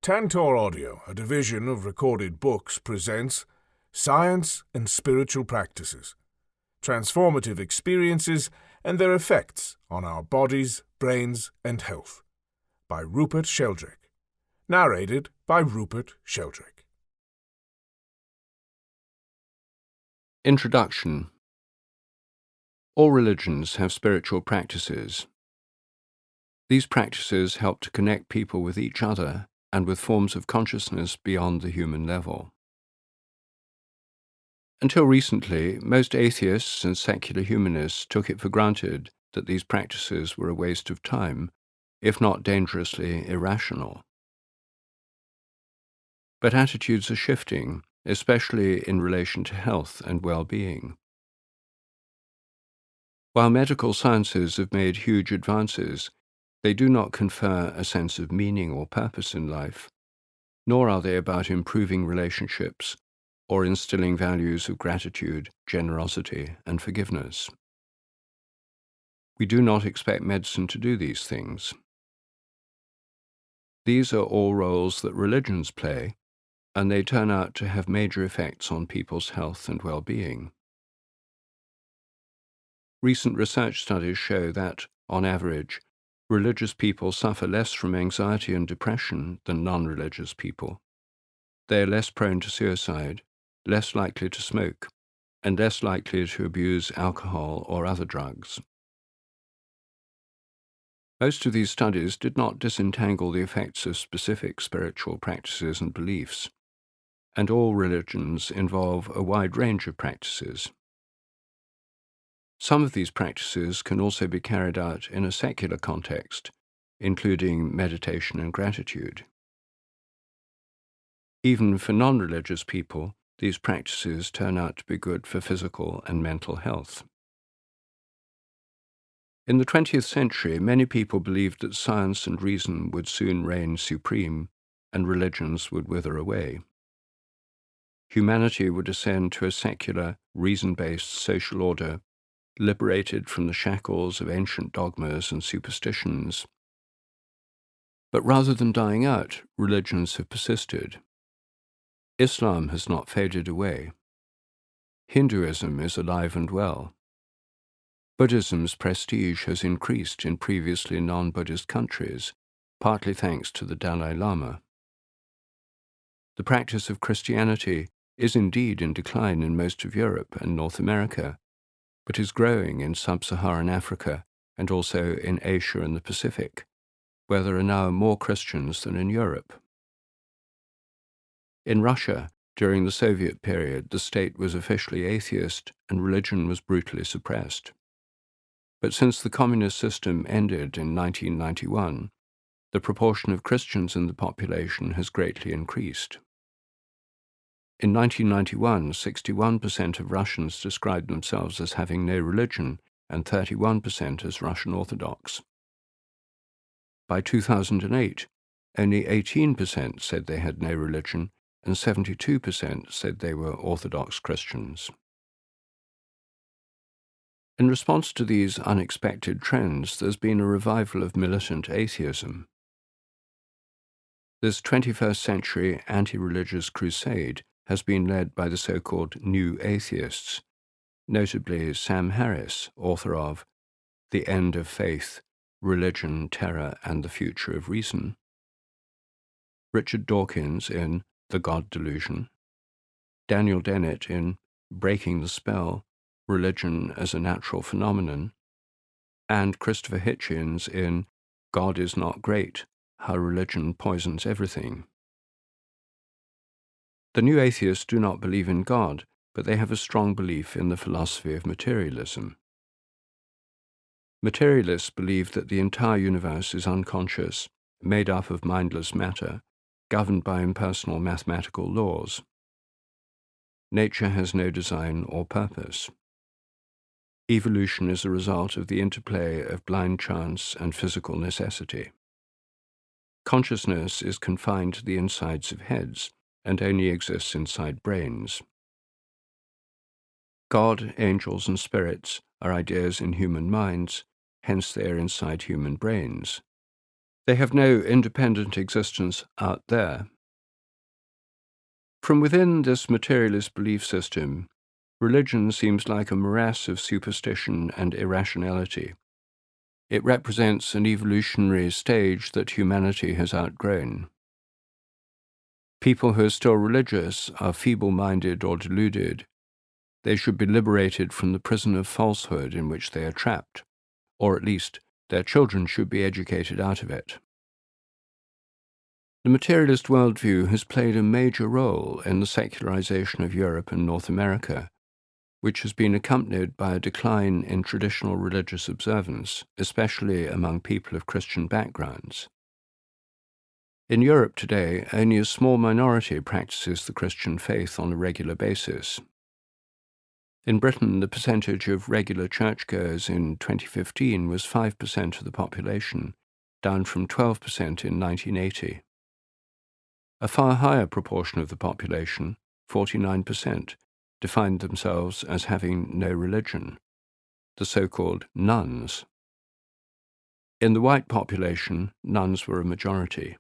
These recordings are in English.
Tantor Audio, a division of Recorded Books, presents Science and Spiritual Practices, Transformative Experiences and Their Effects on Our Bodies, Brains and Health, by Rupert Sheldrake. Narrated by Rupert Sheldrake. Introduction. All religions have spiritual practices. These practices help to connect people with each other and with forms of consciousness beyond the human level. Until recently, most atheists and secular humanists took it for granted that these practices were a waste of time, if not dangerously irrational. But attitudes are shifting, especially in relation to health and well-being. While medical sciences have made huge advances, they do not confer a sense of meaning or purpose in life, nor are they about improving relationships or instilling values of gratitude, generosity, and forgiveness. We do not expect medicine to do these things. These are all roles that religions play, and they turn out to have major effects on people's health and well-being. Recent research studies show that, on average, religious people suffer less from anxiety and depression than non-religious people. They are less prone to suicide, less likely to smoke, and less likely to abuse alcohol or other drugs. Most of these studies did not disentangle the effects of specific spiritual practices and beliefs, and all religions involve a wide range of practices. Some of these practices can also be carried out in a secular context, including meditation and gratitude. Even for non-religious people, these practices turn out to be good for physical and mental health. In the 20th century, many people believed that science and reason would soon reign supreme and religions would wither away. Humanity would ascend to a secular, reason-based social order liberated from the shackles of ancient dogmas and superstitions. But rather than dying out, religions have persisted. Islam has not faded away. Hinduism is alive and well. Buddhism's prestige has increased in previously non-Buddhist countries, partly thanks to the Dalai Lama. The practice of Christianity is indeed in decline in most of Europe and North America, but is growing in sub-Saharan Africa and also in Asia and the Pacific, where there are now more Christians than in Europe. In Russia, during the Soviet period, the state was officially atheist and religion was brutally suppressed. But since the communist system ended in 1991, the proportion of Christians in the population has greatly increased. In 1991, 61% of Russians described themselves as having no religion and 31% as Russian Orthodox. By 2008, only 18% said they had no religion and 72% said they were Orthodox Christians. In response to these unexpected trends, there's been a revival of militant atheism. This 21st century anti-religious crusade has been led by the so-called New Atheists, notably Sam Harris, author of The End of Faith, Religion, Terror, and the Future of Reason, Richard Dawkins in The God Delusion, Daniel Dennett in Breaking the Spell, Religion as a Natural Phenomenon, and Christopher Hitchens in God is Not Great, How Religion Poisons Everything. The New Atheists do not believe in God, but they have a strong belief in the philosophy of materialism. Materialists believe that the entire universe is unconscious, made up of mindless matter, governed by impersonal mathematical laws. Nature has no design or purpose. Evolution is a result of the interplay of blind chance and physical necessity. Consciousness is confined to the insides of heads and only exists inside brains. God, angels, and spirits are ideas in human minds, hence they are inside human brains. They have no independent existence out there. From within this materialist belief system, religion seems like a morass of superstition and irrationality. It represents an evolutionary stage that humanity has outgrown. People who are still religious are feeble-minded or deluded. They should be liberated from the prison of falsehood in which they are trapped, or at least their children should be educated out of it. The materialist worldview has played a major role in the secularization of Europe and North America, which has been accompanied by a decline in traditional religious observance, especially among people of Christian backgrounds. In Europe today, only a small minority practices the Christian faith on a regular basis. In Britain, the percentage of regular churchgoers in 2015 was 5% of the population, down from 12% in 1980. A far higher proportion of the population, 49%, defined themselves as having no religion, the so-called nuns. In the white population, nuns were a majority.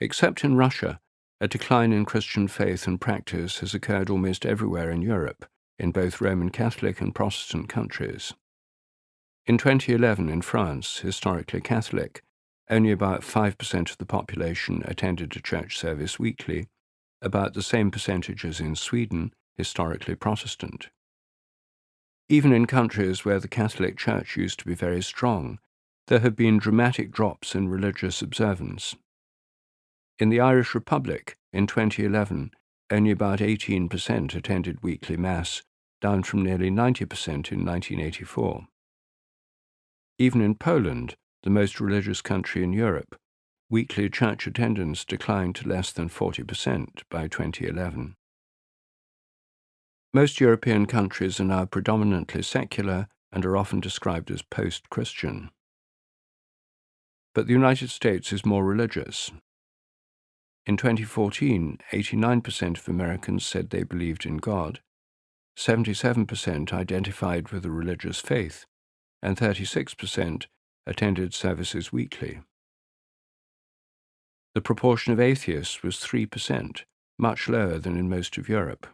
Except in Russia, a decline in Christian faith and practice has occurred almost everywhere in Europe, in both Roman Catholic and Protestant countries. In 2011 in France, historically Catholic, only about 5% of the population attended a church service weekly, about the same percentage as in Sweden, historically Protestant. Even in countries where the Catholic Church used to be very strong, there have been dramatic drops in religious observance. In the Irish Republic, in 2011, only about 18% attended weekly Mass, down from nearly 90% in 1984. Even in Poland, the most religious country in Europe, weekly church attendance declined to less than 40% by 2011. Most European countries are now predominantly secular and are often described as post-Christian. But the United States is more religious. In 2014, 89% of Americans said they believed in God, 77% identified with a religious faith, and 36% attended services weekly. The proportion of atheists was 3%, much lower than in most of Europe.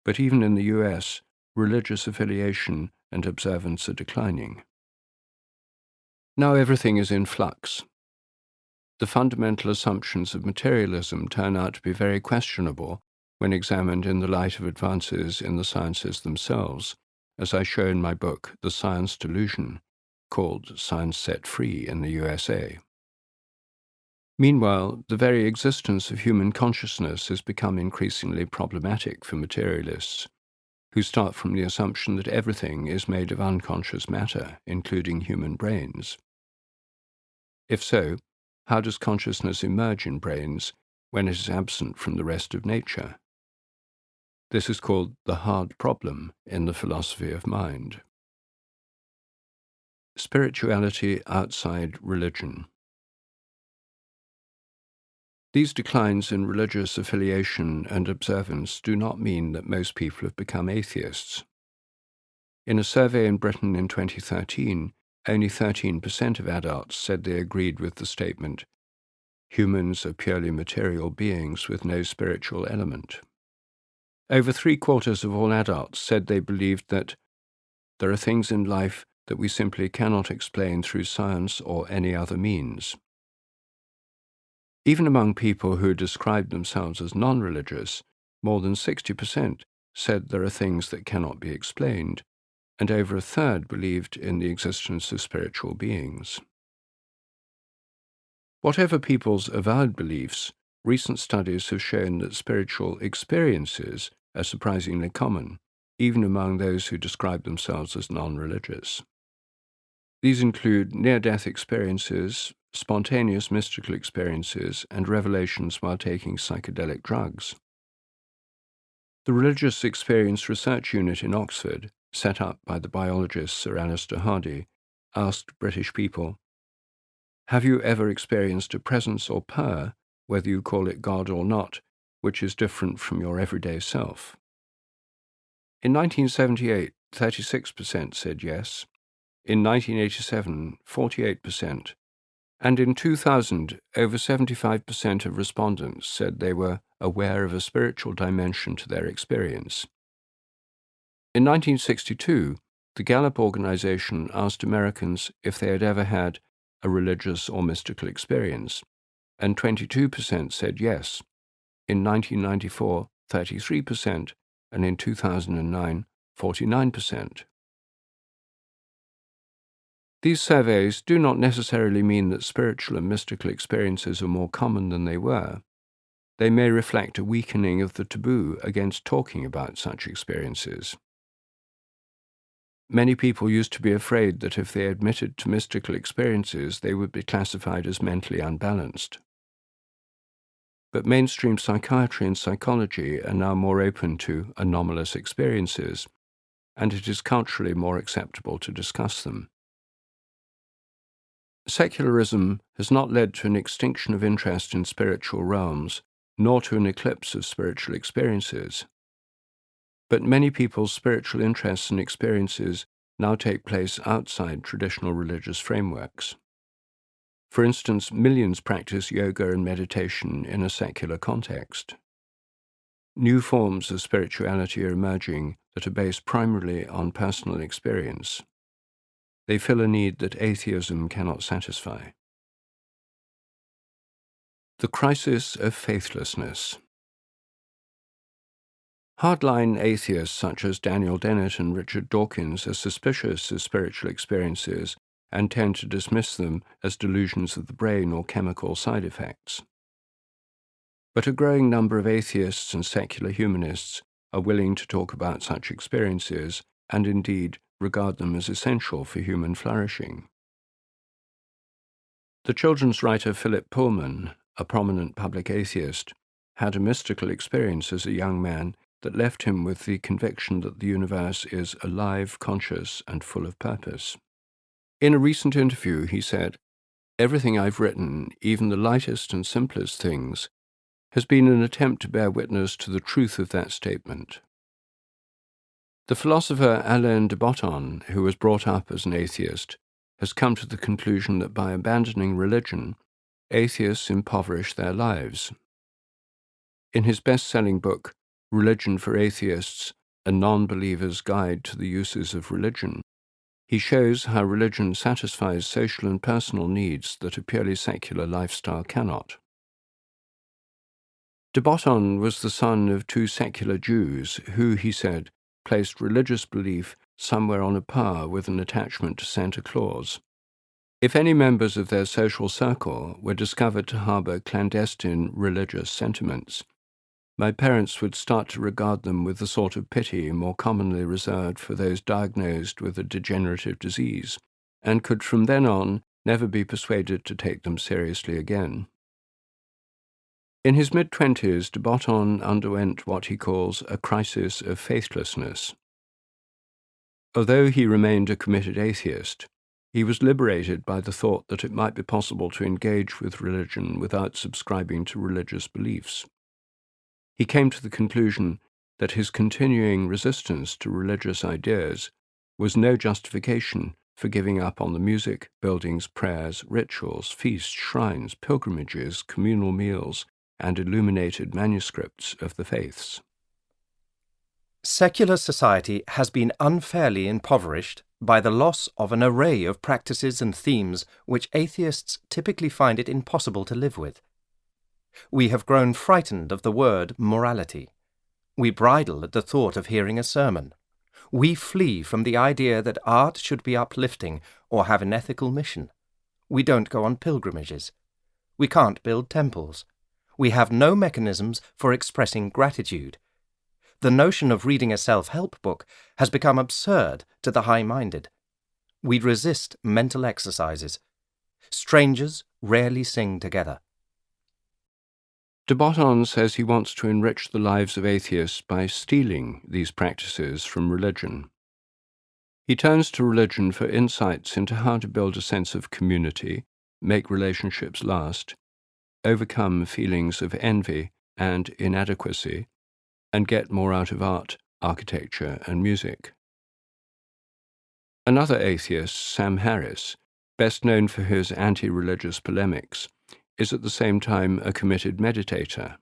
But even in the US, religious affiliation and observance are declining. Now everything is in flux. The fundamental assumptions of materialism turn out to be very questionable when examined in the light of advances in the sciences themselves, as I show in my book, The Science Delusion, called Science Set Free in the USA. Meanwhile, the very existence of human consciousness has become increasingly problematic for materialists, who start from the assumption that everything is made of unconscious matter, including human brains. If so, how does consciousness emerge in brains when it is absent from the rest of nature? This is called the hard problem in the philosophy of mind. Spirituality outside religion. These declines in religious affiliation and observance do not mean that most people have become atheists. In a survey in Britain in 2013, only 13% of adults said they agreed with the statement, "Humans are purely material beings with no spiritual element." Over 3/4 of all adults said they believed that there are things in life that we simply cannot explain through science or any other means. Even among people who described themselves as non-religious, more than 60% said there are things that cannot be explained, and over a third believed in the existence of spiritual beings. Whatever people's avowed beliefs, recent studies have shown that spiritual experiences are surprisingly common, even among those who describe themselves as non-religious. These include near-death experiences, spontaneous mystical experiences, and revelations while taking psychedelic drugs. The Religious Experience Research Unit in Oxford, set up by the biologist Sir Alister Hardy, asked British people, "Have you ever experienced a presence or power, whether you call it God or not, which is different from your everyday self?" In 1978, 36% said yes. in 1987, 48%, and in 2000, over 75% of respondents said they were aware of a spiritual dimension to their experience. In 1962, the Gallup organization asked Americans if they had ever had a religious or mystical experience, and 22% said yes. In 1994, 33%, and in 2009, 49%. These surveys do not necessarily mean that spiritual and mystical experiences are more common than they were. They may reflect a weakening of the taboo against talking about such experiences. Many people used to be afraid that if they admitted to mystical experiences, they would be classified as mentally unbalanced. But mainstream psychiatry and psychology are now more open to anomalous experiences, and it is culturally more acceptable to discuss them. Secularism has not led to an extinction of interest in spiritual realms, nor to an eclipse of spiritual experiences. But many people's spiritual interests and experiences now take place outside traditional religious frameworks. For instance, millions practice yoga and meditation in a secular context. New forms of spirituality are emerging that are based primarily on personal experience. They fill a need that atheism cannot satisfy. The crisis of faithlessness. Hardline atheists such as Daniel Dennett and Richard Dawkins are suspicious of spiritual experiences and tend to dismiss them as delusions of the brain or chemical side effects. But a growing number of atheists and secular humanists are willing to talk about such experiences and indeed regard them as essential for human flourishing. The children's writer Philip Pullman, a prominent public atheist, had a mystical experience as a young man that left him with the conviction that the universe is alive, conscious, and full of purpose. In a recent interview, he said, "Everything I've written, even the lightest and simplest things, has been an attempt to bear witness to the truth of that statement." The philosopher Alain de Botton, who was brought up as an atheist, has come to the conclusion that by abandoning religion, atheists impoverish their lives. In his best-selling book, Religion for Atheists, A Non-Believer's Guide to the Uses of Religion, he shows how religion satisfies social and personal needs that a purely secular lifestyle cannot. De Botton was the son of two secular Jews who, he said, placed religious belief somewhere on a par with an attachment to Santa Claus. If any members of their social circle were discovered to harbor clandestine religious sentiments, my parents would start to regard them with the sort of pity more commonly reserved for those diagnosed with a degenerative disease, and could from then on never be persuaded to take them seriously again. In his mid-20s, de Botton underwent what he calls a crisis of faithlessness. Although he remained a committed atheist, he was liberated by the thought that it might be possible to engage with religion without subscribing to religious beliefs. He came to the conclusion that his continuing resistance to religious ideas was no justification for giving up on the music, buildings, prayers, rituals, feasts, shrines, pilgrimages, communal meals, and illuminated manuscripts of the faiths. Secular society has been unfairly impoverished by the loss of an array of practices and themes which atheists typically find it impossible to live with. We have grown frightened of the word morality. We bridle at the thought of hearing a sermon. We flee from the idea that art should be uplifting or have an ethical mission. We don't go on pilgrimages. We can't build temples. We have no mechanisms for expressing gratitude. The notion of reading a self-help book has become absurd to the high-minded. We resist mental exercises. Strangers rarely sing together. De Botton says he wants to enrich the lives of atheists by stealing these practices from religion. He turns to religion for insights into how to build a sense of community, make relationships last, overcome feelings of envy and inadequacy, and get more out of art, architecture, and music. Another atheist, Sam Harris, best known for his anti-religious polemics, is at the same time a committed meditator.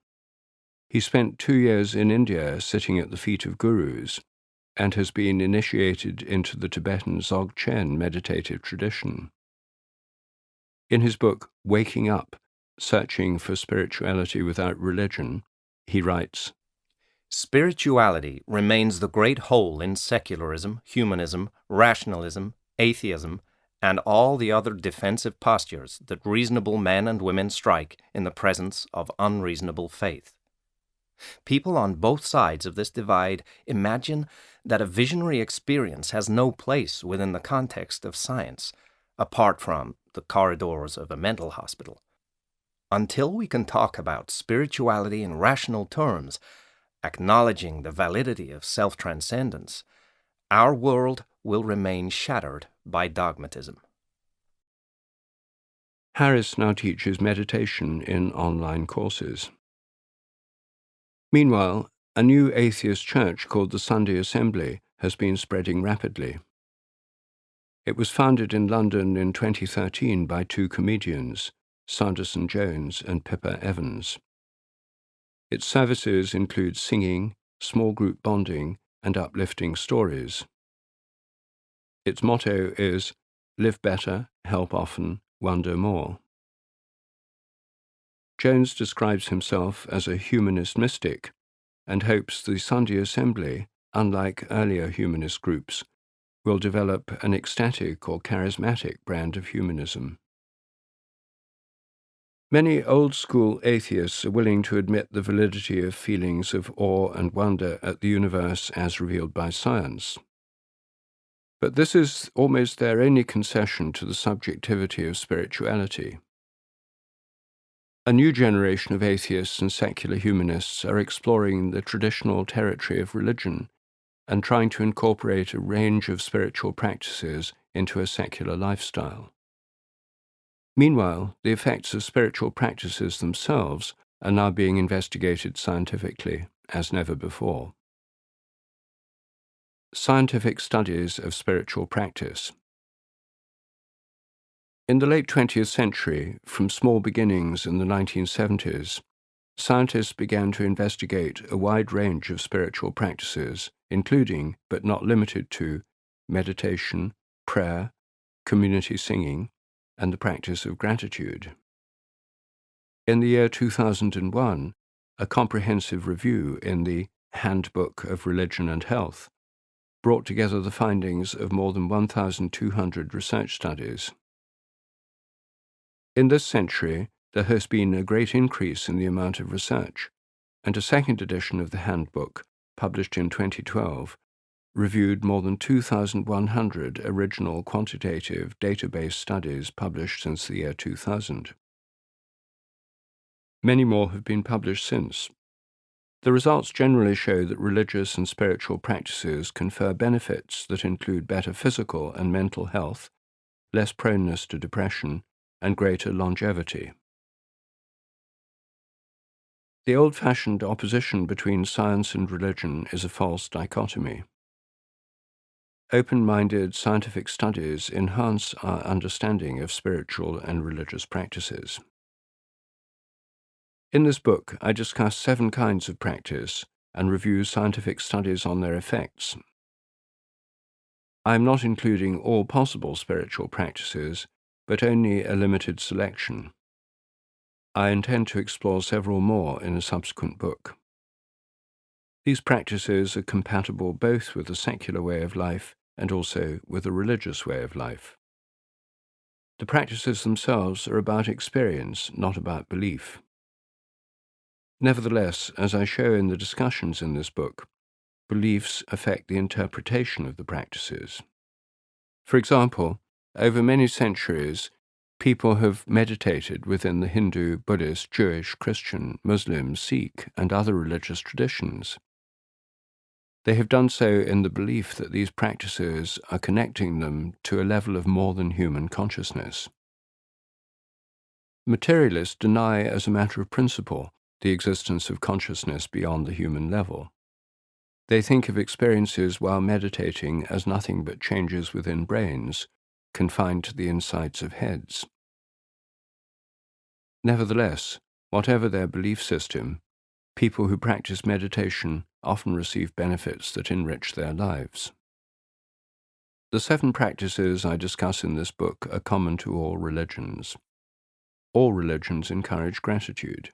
He spent 2 years in India sitting at the feet of gurus, and has been initiated into the Tibetan Dzogchen meditative tradition. In his book, Waking Up, Searching for Spirituality Without Religion, he writes, "Spirituality remains the great whole in secularism, humanism, rationalism, atheism, and all the other defensive postures that reasonable men and women strike in the presence of unreasonable faith. People on both sides of this divide imagine that a visionary experience has no place within the context of science, apart from the corridors of a mental hospital. Until we can talk about spirituality in rational terms, acknowledging the validity of self-transcendence, our world will remain shattered by dogmatism." Harris now teaches meditation in online courses. Meanwhile, a new atheist church called the Sunday Assembly has been spreading rapidly. It was founded in London in 2013 by 2 comedians, Sanderson Jones and Pippa Evans. Its services include singing, small group bonding, and uplifting stories. Its motto is, "Live better, help often, wonder more." Jones describes himself as a humanist mystic and hopes the Sunday Assembly, unlike earlier humanist groups, will develop an ecstatic or charismatic brand of humanism. Many old-school atheists are willing to admit the validity of feelings of awe and wonder at the universe as revealed by science. But this is almost their only concession to the subjectivity of spirituality. A new generation of atheists and secular humanists are exploring the traditional territory of religion and trying to incorporate a range of spiritual practices into a secular lifestyle. Meanwhile, the effects of spiritual practices themselves are now being investigated scientifically as never before. Scientific studies of spiritual practice. In the late 20th century, from small beginnings in the 1970s, scientists began to investigate a wide range of spiritual practices, including, but not limited to, meditation, prayer, community singing, and the practice of gratitude. In the year 2001, a comprehensive review in the Handbook of Religion and Health brought together the findings of more than 1,200 research studies. In this century, there has been a great increase in the amount of research, and a second edition of the handbook, published in 2012, reviewed more than 2,100 original quantitative database studies published since the year 2000. Many more have been published since. The results generally show that religious and spiritual practices confer benefits that include better physical and mental health, less proneness to depression, and greater longevity. The old-fashioned opposition between science and religion is a false dichotomy. Open-minded scientific studies enhance our understanding of spiritual and religious practices. In this book, I discuss 7 kinds of practice and review scientific studies on their effects. I am not including all possible spiritual practices, but only a limited selection. I intend to explore several more in a subsequent book. These practices are compatible both with a secular way of life and also with a religious way of life. The practices themselves are about experience, not about belief. Nevertheless, as I show in the discussions in this book, beliefs affect the interpretation of the practices. For example, over many centuries, people have meditated within the Hindu, Buddhist, Jewish, Christian, Muslim, Sikh, and other religious traditions. They have done so in the belief that these practices are connecting them to a level of more than human consciousness. Materialists deny as a matter of principle the existence of consciousness beyond the human level. They think of experiences while meditating as nothing but changes within brains, confined to the insides of heads. Nevertheless, whatever their belief system, people who practice meditation often receive benefits that enrich their lives. The 7 practices I discuss in this book are common to all religions. All religions encourage gratitude.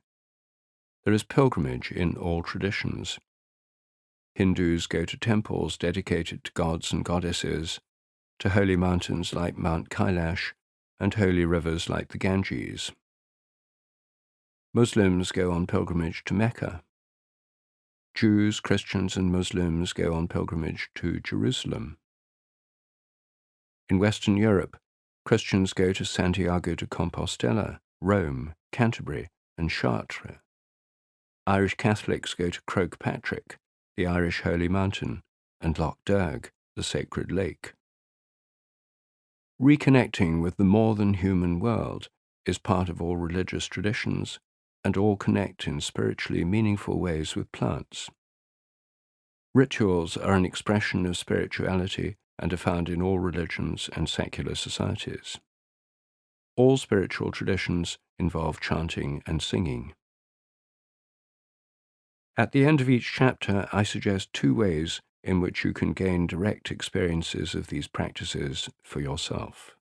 There is pilgrimage in all traditions. Hindus go to temples dedicated to gods and goddesses, to holy mountains like Mount Kailash, and holy rivers like the Ganges. Muslims go on pilgrimage to Mecca. Jews, Christians, and Muslims go on pilgrimage to Jerusalem. In Western Europe, Christians go to Santiago de Compostela, Rome, Canterbury, and Chartres. Irish Catholics go to Croagh Patrick, the Irish Holy Mountain, and Loch Derg, the Sacred Lake. Reconnecting with the more-than-human world is part of all religious traditions, and all connect in spiritually meaningful ways with plants. Rituals are an expression of spirituality and are found in all religions and secular societies. All spiritual traditions involve chanting and singing. At the end of each chapter, I suggest 2 ways in which you can gain direct experiences of these practices for yourself.